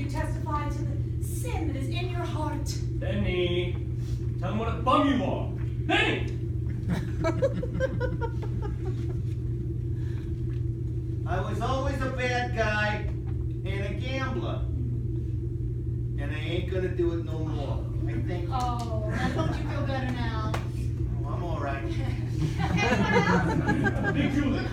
you testify to the sin that is in your heart. Penny, tell them what a bum you are. Penny! I was always a bad guy and a gambler. And I ain't gonna do it no more. I think. Oh, I hope you feel better now. Oh, I'm alright. Hey, Julie.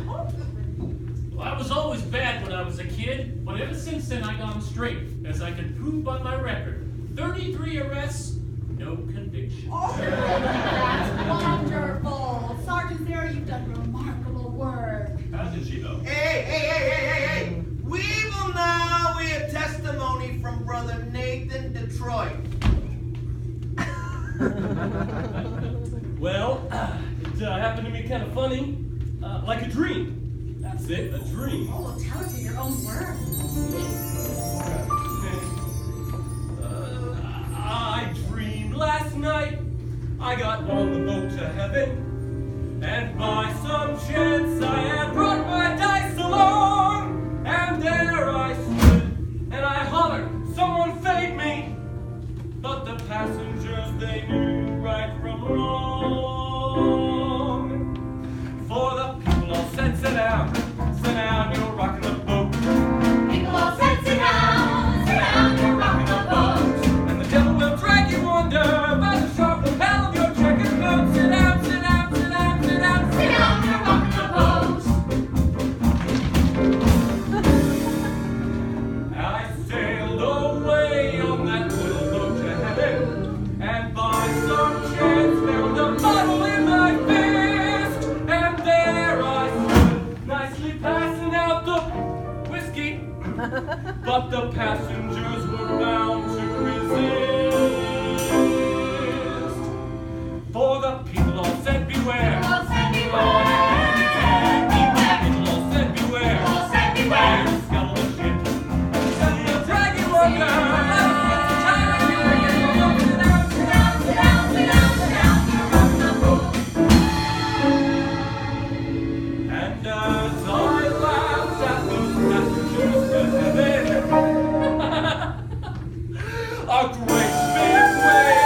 Well, I was always bad when I was a kid, but ever since then I gone straight, as I can prove by my record. 33 arrests, no conviction. Oh, that's wonderful. Sergeant Sarah, you've done remarkable work. How did she know? Hey! We will now hear testimony from Brother Nathan Detroit. Well, it happened to me kind of funny, like a dream. That's it, a dream. Oh, well, tell us in your own words. I dreamed last night I got on the boat to heaven, and by some chance I had brought my dice along, and there I stood, and I hollered, someone fade me, but the passengers, they knew right from wrong, for the people all said, sit down, you're rocking the boat. People all said, sit down, you're rocking the boat. And the devil will drag you under by the sharp lapel of your checkered coat. Sit down, sit down, sit down, sit down, Sit down, you're rocking the boat. I sailed away on that little boat to heaven, and by some chance found a bottle in my fist, and there I stood, nicely passing out the whiskey, but the passengers were bound to resist, for the people all said beware. People all said, beware. People all said beware. People all said, beware. The scuttle of ship. They'll drag you under. Sit down, sit down, sit down, you're rocking the boat. And as I laughed at those passengers to heaven, a great big wave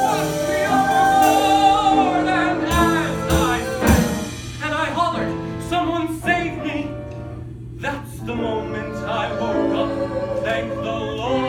washed me overboard. And as I said, and I hollered, someone save me, that's the moment I woke up. Thank the Lord.